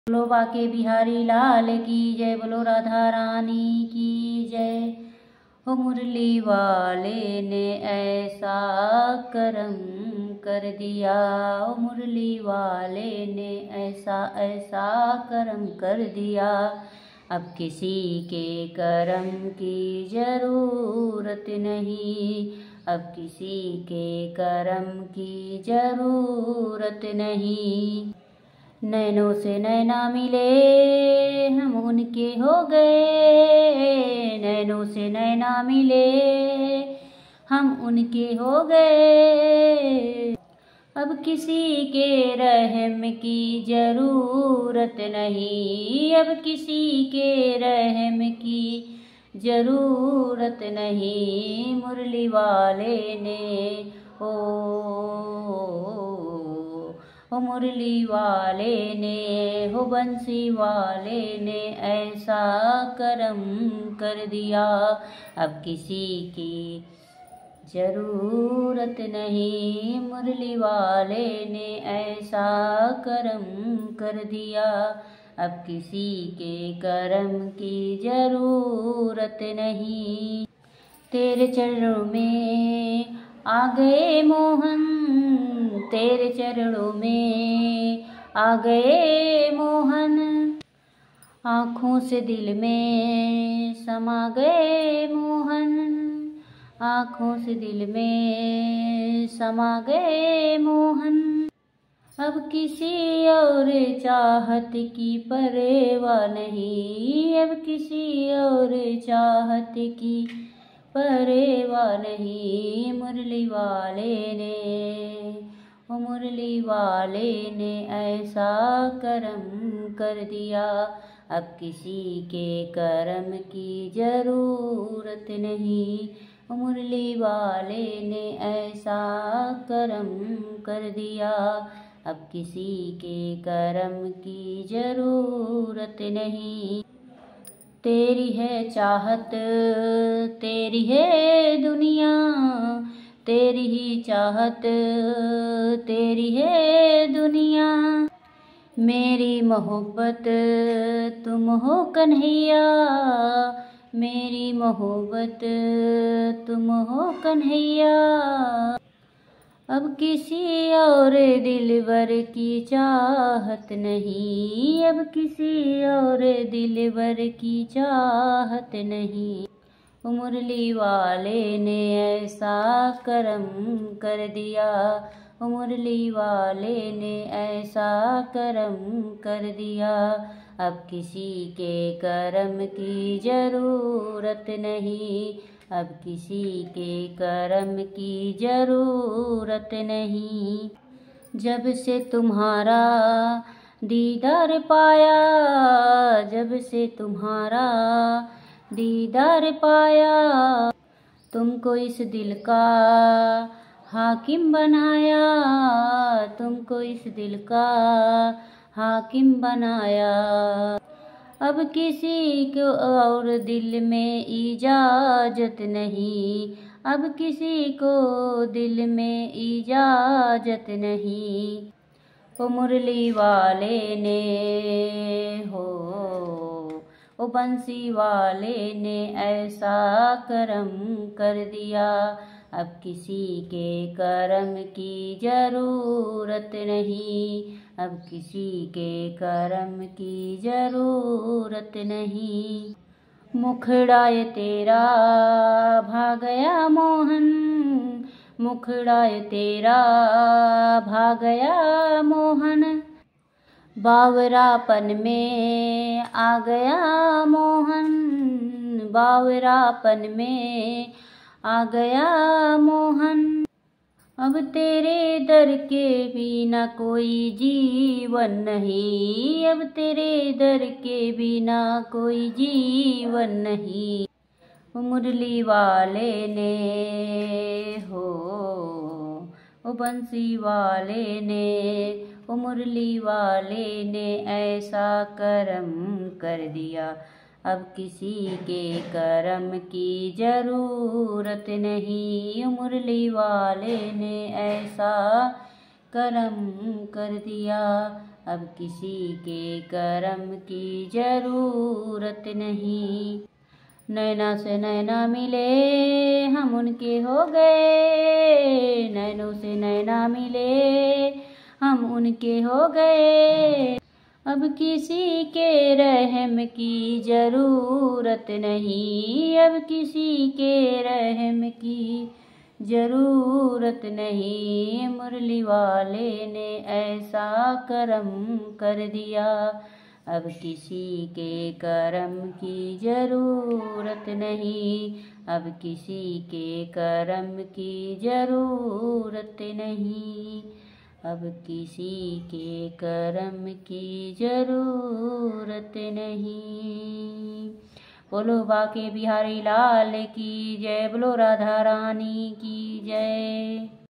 बोलो बाके बिहारी लाल की जय, बोलो राधा रानी की जय। हो मुरली वाले ने ऐसा करम कर दिया, ओ मुरली वाले ने ऐसा ऐसा करम कर दिया। अब किसी के करम की जरूरत नहीं, अब किसी के करम की जरूरत नहीं। नैनों से नैना मिले हम उनके हो गए, नैनों से नैना मिले हम उनके हो गए। अब किसी के रहम की जरूरत नहीं, अब किसी के रहम की जरूरत नहीं। मुरली वाले ने ओ मुरली वाले ने, हो बंसी वाले ने ऐसा करम कर दिया। अब किसी की जरूरत नहीं, मुरली वाले ने ऐसा करम कर दिया। अब किसी के करम की जरूरत नहीं। तेरे चरणों में आ गए मोहन, तेरे चरणों में आ गए मोहन। आँखों से दिल में समा गए मोहन, आँखों से दिल में समा गए मोहन। अब किसी और चाहत की परवाह नहीं, अब किसी और चाहत की परवाह नहीं। मुरली वाले ने, ओ मुरली वाले ने ऐसा करम कर दिया। अब किसी के करम की जरूरत नहीं, ओ मुरली वाले ने ऐसा करम कर दिया। अब किसी के करम की जरूरत नहीं। तेरी है चाहत, तेरी है दुनिया, तेरी ही चाहत, तेरी है दुनिया। मेरी मोहब्बत तुम हो कन्हैया, मेरी मोहब्बत तुम हो कन्हैया। अब किसी और दिलबर की चाहत नहीं, अब किसी और दिलबर की चाहत नहीं। मुरली वाले ने ऐसा करम कर दिया, मुरली वाले ने ऐसा करम कर दिया। अब किसी के करम की जरूरत नहीं, अब किसी के करम की जरूरत नहीं। जब से तुम्हारा दीदार पाया, जब से तुम्हारा दीदार पाया, तुमको इस दिल का हाकिम बनाया, तुमको इस दिल का हाकिम बनाया। अब किसी को और दिल में इजाजत नहीं, अब किसी को दिल में इजाजत नहीं। ओ मुरली वाले ने ओ बंसी वाले ने ऐसा करम कर दिया। अब किसी के करम की जरूरत नहीं, अब किसी के करम की जरूरत नहीं। मुखड़ा तेरा भा गया मोहन, मुखड़ा तेरा भा गया मोहन। बावरापन में आ गया मोहन, बावरापन में आ गया मोहन। अब तेरे दर के बिना कोई जीवन नहीं, अब तेरे दर के बिना कोई जीवन नहीं। मुरली वाले ने ओ बंसी वाले ने, ओ मुरली वाले ने ऐसा करम कर दिया। अब किसी के करम की जरूरत नहीं, मुरली वाले ने ऐसा करम कर दिया। अब किसी के करम की जरूरत नहीं। नैना से नैना मिले हम उनके हो गए, नैनों से नैना मिले हम उनके हो गए। अब किसी के रहम की जरूरत नहीं, अब किसी के रहम की जरूरत नहीं। मुरली वाले ने ऐसा करम कर दिया, अब किसी के करम की जरूरत नहीं, अब किसी के करम की जरूरत नहीं, अब किसी के करम की जरूरत नहीं। बोलो बाके बिहारी लाल की जय, बोलो राधा रानी की जय।